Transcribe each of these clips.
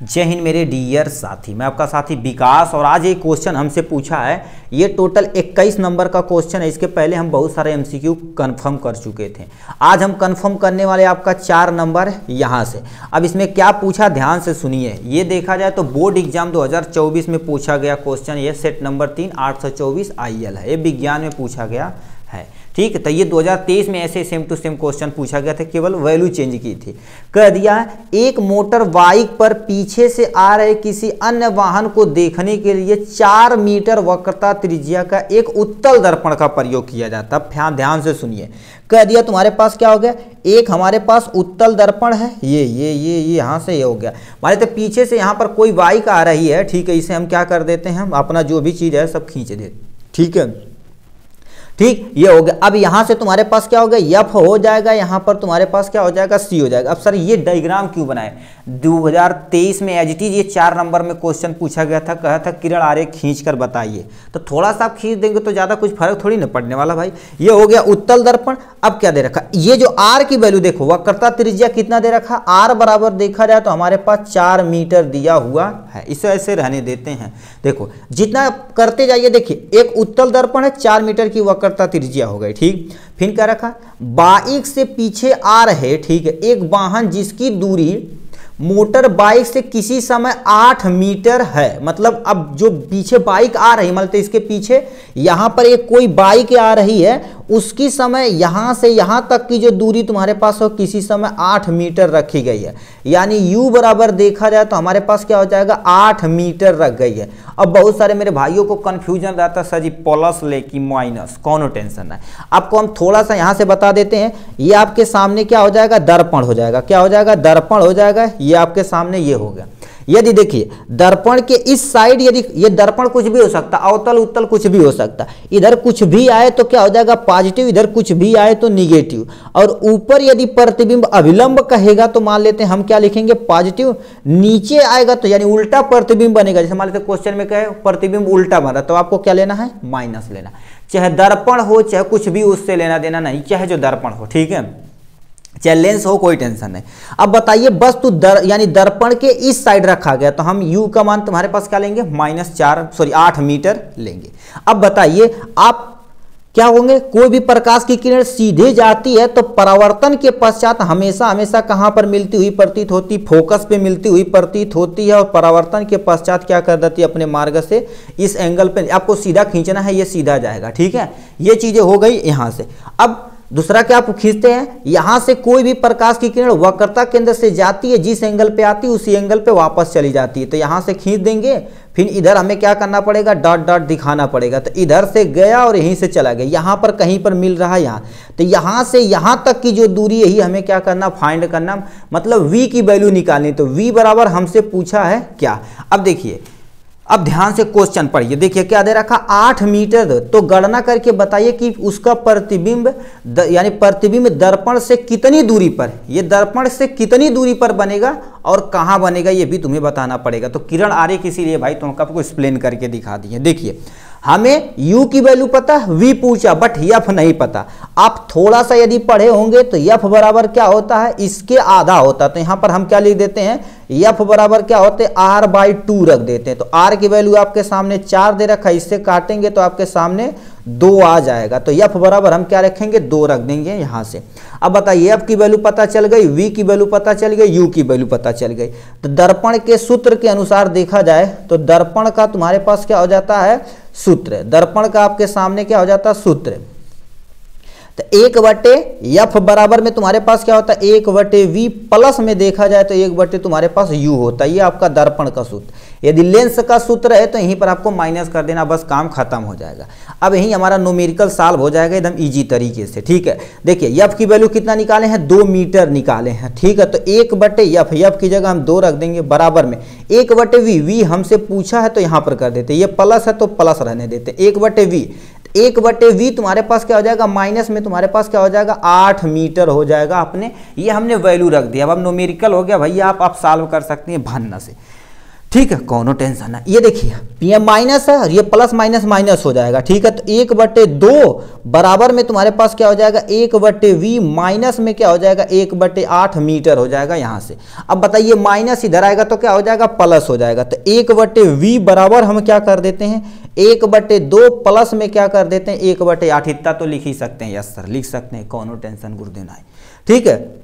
जय हिंद मेरे डियर साथी, मैं आपका साथी विकास। और आज एक क्वेश्चन हमसे पूछा है, ये टोटल 21 नंबर का क्वेश्चन है। इसके पहले हम बहुत सारे एमसीक्यू कंफर्म कर चुके थे। आज हम कंफर्म करने वाले आपका 4 नंबर यहाँ से। अब इसमें क्या पूछा, ध्यान से सुनिए। ये देखा जाए तो बोर्ड एग्जाम 2024 में पूछा गया क्वेश्चन, ये सेट नंबर 3 824 IL है। ये विज्ञान में पूछा गया है, ठीक है। तो ये 2023 में ऐसे सेम टू सेम क्वेश्चन पूछा गया था, केवल वैल्यू चेंज की थी। कह दिया एक मोटर बाइक पर पीछे से आ रहे किसी अन्य वाहन को देखने के लिए 4 मीटर वक्रता त्रिज्या का एक उत्तल दर्पण का प्रयोग किया जाता है। ध्यान से सुनिए। कह दिया तुम्हारे पास क्या हो गया, एक हमारे पास उत्तल दर्पण है, ये यहाँ से ये हो गया। मान लेते पीछे से यहाँ पर कोई बाइक आ रही है, ठीक है। इसे हम क्या कर देते हैं, हम अपना जो भी चीज़ है सब खींच देते, ठीक है। ठीक, ये हो गया। अब यहाँ से तुम्हारे पास क्या हो गया, F हो जाएगा, यहाँ पर तुम्हारे पास क्या हो जाएगा, C हो जाएगा। अब सर ये डायग्राम क्यों बनाए, 2023 में एज इट इज ये 4 नंबर में क्वेश्चन पूछा गया था। कहा था किरण आरेख खींच कर बताइए, तो थोड़ा सा आप खींच देंगे तो ज़्यादा कुछ फर्क थोड़ी ना पड़ने वाला भाई। ये हो गया उत्तल दर्पण। अब क्या दे रखा, ये जो R की वैल्यू देखो, वक्रता त्रिज्या कितना दे रखा, R बराबर देखा जाए तो हमारे पास 4 मीटर दिया हुआ है। इसे ऐसे रहने देते हैं। देखो जितना करते जाइए, देखिए एक उत्तल दर्पण है, 4 मीटर की वक्रता त्रिज्या हो गई, ठीक। फिर क्या रखा, बाइक से पीछे आ रहे, ठीक है, एक वाहन जिसकी दूरी मोटर बाइक से किसी समय 8 मीटर है। मतलब अब जो पीछे बाइक आ रही, मतलब इसके पीछे यहां पर एक कोई बाइक आ रही है, उसकी समय यहां से यहां तक की जो दूरी तुम्हारे पास हो किसी समय 8 मीटर रखी गई है। यानी U बराबर देखा जाए तो हमारे पास क्या हो जाएगा, 8 मीटर रख गई है। अब बहुत सारे मेरे भाइयों को कंफ्यूजन रहता है, सर जी प्लस ले कि माइनस, कौन टेंशन है। आपको हम थोड़ा सा यहां से बता देते हैं। ये आपके सामने क्या हो जाएगा, दर्पण हो जाएगा। क्या हो जाएगा, दर्पण हो जाएगा। ये आपके सामने ये हो गया। यदि देखिए दर्पण के इस साइड, यदि ये दर्पण कुछ भी हो सकता, अवतल उत्तल कुछ भी हो सकता, इधर कुछ भी आए तो क्या हो जाएगा पॉजिटिव, इधर कुछ भी आए तो निगेटिव। और ऊपर यदि प्रतिबिंब अभिलंब कहेगा तो मान लेते हैं हम क्या लिखेंगे, पॉजिटिव। नीचे आएगा तो यानी उल्टा प्रतिबिंब बनेगा। जैसे मान लेते क्वेश्चन में कहे प्रतिबिंब उल्टा बना, तो आपको क्या लेना है, माइनस लेना। चाहे दर्पण हो चाहे कुछ भी, उससे लेना देना नहीं, चाहे जो दर्पण हो, ठीक है, चाहे लेंस हो, कोई टेंशन नहीं। अब बताइए वस्तु यानी दर्पण के इस साइड रखा गया, तो हम U का मान तुम्हारे पास क्या लेंगे, -8 मीटर लेंगे। अब बताइए आप क्या होंगे, कोई भी प्रकाश की किरण सीधे जाती है तो परावर्तन के पश्चात हमेशा कहां पर मिलती हुई प्रतीत होती, फोकस पे मिलती हुई प्रतीत होती है। और परावर्तन के पश्चात क्या कर देती है, अपने मार्ग से इस एंगल पे आपको सीधा खींचना है, ये सीधा जाएगा, ठीक है। ये चीजें हो गई यहां से। अब दूसरा क्या आप खींचते हैं, यहां से कोई भी प्रकाश की किरण वक्रता केंद्र से जाती है, जिस एंगल पे आती है उसी एंगल पे वापस चली जाती है। तो यहां से खींच देंगे, फिर इधर हमें क्या करना पड़ेगा, डॉट डॉट दिखाना पड़ेगा। तो इधर से गया और यहीं से चला गया, यहां पर कहीं पर मिल रहा है यहाँ, तो यहां से यहां तक की जो दूरी यही हमें क्या करना, फाइंड करना, मतलब V की वैल्यू निकालनी। तो V बराबर हमसे पूछा है क्या। अब देखिए, अब ध्यान से क्वेश्चन पढ़िए। देखिए क्या दे रखा, 8 मीटर। तो गणना करके बताइए कि उसका प्रतिबिंब यानी प्रतिबिंब दर्पण से कितनी दूरी पर, ये दर्पण से कितनी दूरी पर बनेगा और कहां बनेगा, ये भी तुम्हें बताना पड़ेगा। तो किरण आरेख इसीलिए भाई तुमको आपको एक्सप्लेन करके दिखा दिए। देखिए हमें U की वैल्यू पता, V पूछा, बट F नहीं पता। आप थोड़ा सा यदि पढ़े होंगे तो F बराबर क्या होता है, इसके आधा होता। तो यहां पर हम क्या लिख देते हैं, F बराबर क्या होते हैं, R/2 रख देते हैं। तो R की वैल्यू आपके सामने 4 दे रखा है, इससे काटेंगे तो आपके सामने 2 आ जाएगा। तो F बराबर हम क्या रखेंगे, 2 रख देंगे यहां से। अब बताइए F की वैल्यू पता चल गई, V की वैल्यू पता चल गई, U की वैल्यू पता चल गई। तो दर्पण के सूत्र के अनुसार देखा जाए तो दर्पण का तुम्हारे पास क्या हो जाता है, सूत्र। दर्पण का आपके सामने क्या हो जाता है, सूत्र। तो 1/F बराबर में तुम्हारे पास क्या होता है, 1/V, प्लस में देखा जाए तो 1/ तुम्हारे पास U होता है। ये आपका दर्पण का सूत्र। यदि लेंस का सूत्र है तो यहीं पर आपको माइनस कर देना, बस काम खत्म हो जाएगा। अब यहीं हमारा न्यूमेरिकल सॉल्व हो जाएगा एकदम इजी तरीके से, ठीक है। देखिए F की वैल्यू कितना निकाले हैं, 2 मीटर निकाले हैं, ठीक है। तो 1/F, F की जगह हम 2 रख देंगे, बराबर में 1/V। V हमसे पूछा है तो यहाँ पर कर देते, ये प्लस है तो प्लस रहने देते, 1/V। 1/V तुम्हारे पास क्या हो जाएगा, माइनस में तुम्हारे पास क्या हो जाएगा, 8 मीटर हो जाएगा। अपने ये हमने वैल्यू रख दिया। अब न्यूमेरिकल हो गया भैया, आप सॉल्व कर सकते हैं भन्न से, ठीक है, कोनो टेंशन ना। ये देखिए पीएम माइनस है और ये प्लस माइनस माइनस हो जाएगा। ठीक है, तो 1/2 बराबर में तुम्हारे पास क्या हो जाएगा 1/v माइनस में क्या हो जाएगा 1/8 मीटर हो जाएगा यहाँ से। अब बताइए माइनस इधर आएगा तो क्या हो जाएगा प्लस हो जाएगा। तो 1/v बराबर हम क्या कर देते हैं 1/2 प्लस में क्या कर देते हैं 1/8। इतना तो लिख ही सकते हैं। यस सर लिख सकते हैं, कोनो टेंशन गुरुदेव ना है। ठीक है,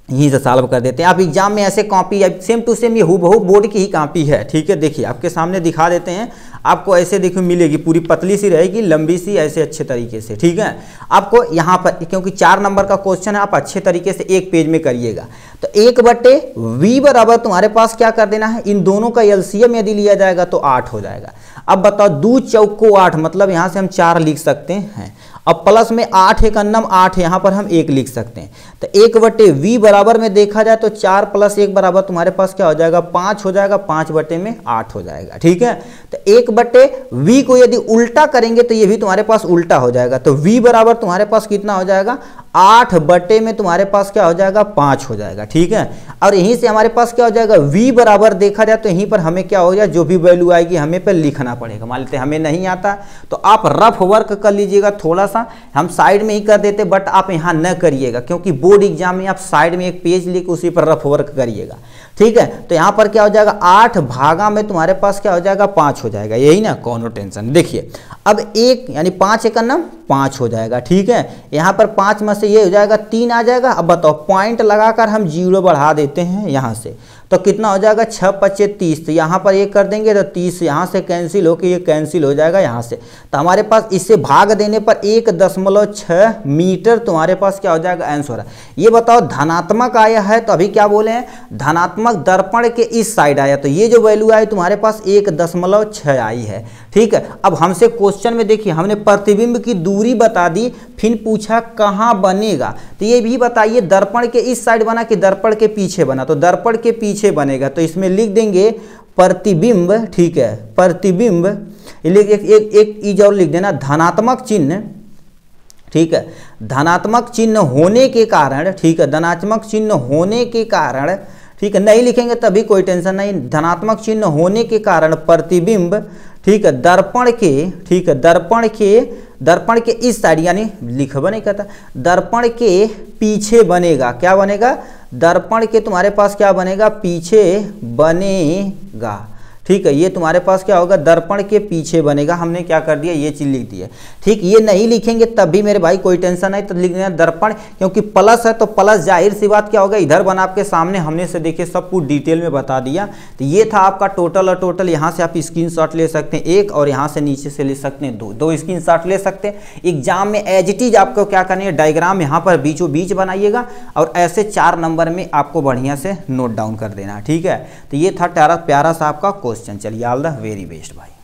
यहीं से सॉल्व कर देते हैं। आप एग्जाम में ऐसे कॉपी सेम टू सेम ये हूबहू बोर्ड की ही कॉपी है। ठीक है, देखिए आपके सामने दिखा देते हैं। आपको ऐसे देखिए मिलेगी, पूरी पतली सी रहेगी, लंबी सी, ऐसे अच्छे तरीके से। ठीक है, आपको यहाँ पर क्योंकि 4 नंबर का क्वेश्चन है, आप अच्छे तरीके से एक पेज में करिएगा। तो 1/v बराबर तुम्हारे पास क्या कर देना है, इन दोनों का एलसीएम यदि लिया जाएगा तो 8 हो जाएगा। अब बताओ 2 चौको 8, मतलब यहाँ से हम 4 लिख सकते हैं। अब प्लस में 8 एक अन्नम 8, यहाँ पर हम 1 लिख सकते हैं। तो 1/v बराबर में देखा जाए तो 4 + 1 बराबर तुम्हारे पास क्या हो जाएगा 5 हो जाएगा, 5/8 हो जाएगा। ठीक है, तो 1/v को यदि उल्टा करेंगे तो ये भी तुम्हारे पास उल्टा हो जाएगा। तो v बराबर तुम्हारे पास कितना हो जाएगा 8 में तुम्हारे पास क्या हो जाएगा 5 हो जाएगा। ठीक है, और यहीं से हमारे पास क्या हो जाएगा v बराबर देखा जाए तो यहीं पर हमें क्या हो जाए जो भी वैल्यू आएगी हमें पे लिखना पड़ेगा। मान लेते हमें नहीं आता तो आप रफ वर्क कर लीजिएगा, थोड़ा सा हम साइड में ही कर देते, बट आप यहाँ न करिएगा क्योंकि बोर्ड एग्जाम में आप साइड में एक पेज लिख उसी पर रफ वर्क करिएगा। ठीक है, तो यहाँ पर क्या हो जाएगा 8 भागा में तुम्हारे पास क्या हो जाएगा 5 हो जाएगा, यही ना, कोनो टेंशन। देखिए अब 1 यानी 5 एक अन्नम 5 हो जाएगा। ठीक है, यहाँ पर 5 में से ये हो जाएगा 3 आ जाएगा। अब बताओ पॉइंट लगाकर हम 0 बढ़ा देते हैं यहाँ से, तो कितना हो जाएगा 6×5 = 30। तो यहाँ पर 1 कर देंगे तो 30 यहाँ से कैंसिल होकर ये कैंसिल हो जाएगा यहाँ से। तो हमारे पास इससे भाग देने पर 1.6 मीटर तुम्हारे पास क्या हो जाएगा आंसर है। ये बताओ धनात्मक आया है तो अभी क्या बोले हैं धनात्मक दर्पण के इस साइड आया, तो ये जो वैल्यू आई तुम्हारे पास 1.6 आई है। ठीक है, अब हमसे क्वेश्चन में देखिए हमने प्रतिबिंब की दूरी बता दी, फिर पूछा कहाँ बनेगा, तो ये भी बताइए दर्पण के इस साइड बना कि दर्पण के पीछे बना। तो दर्पण के पीछे बनेगा तो इसमें लिख देंगे प्रतिबिंब। ठीक है, प्रतिबिंब एक चीज और लिख देना धनात्मक चिन्ह। ठीक है, धनात्मक चिन्ह होने के कारण, ठीक है, धनात्मक चिन्ह होने के कारण, ठीक है, नहीं लिखेंगे तभी कोई टेंशन नहीं। धनात्मक चिन्ह होने के कारण प्रतिबिंब, ठीक है, दर्पण के, ठीक है, दर्पण के इस साइड यानी लिखबा नहीं करता, दर्पण के पीछे बनेगा। क्या बनेगा, दर्पण के तुम्हारे पास क्या बनेगा पीछे बनेगा। ठीक है, ये तुम्हारे पास क्या होगा दर्पण के पीछे बनेगा। हमने क्या कर दिया ये चीज लिख दी है। ठीक, ये नहीं लिखेंगे तब भी मेरे भाई कोई टेंशन नहीं, तो लिख देना दर्पण, क्योंकि प्लस है तो प्लस जाहिर सी बात क्या होगा इधर बना आपके सामने, हमने से देखिए सब कुछ डिटेल में बता दिया। तो ये था आपका टोटल, और टोटल यहाँ से आप स्क्रीनशॉट ले सकते हैं 1 और यहाँ से नीचे से ले सकते हैं 2 स्क्रीनशॉट ले सकते हैं। एग्जाम में एज इट इज आपको क्या करनी है डायग्राम यहाँ पर बीचों बीच बनाइएगा और ऐसे 4 नंबर में आपको बढ़िया से नोट डाउन कर देना। ठीक है, तो ये था प्यारा सा आपका क्वेश्चन। चलिए ऑल द वेरी बेस्ट भाई।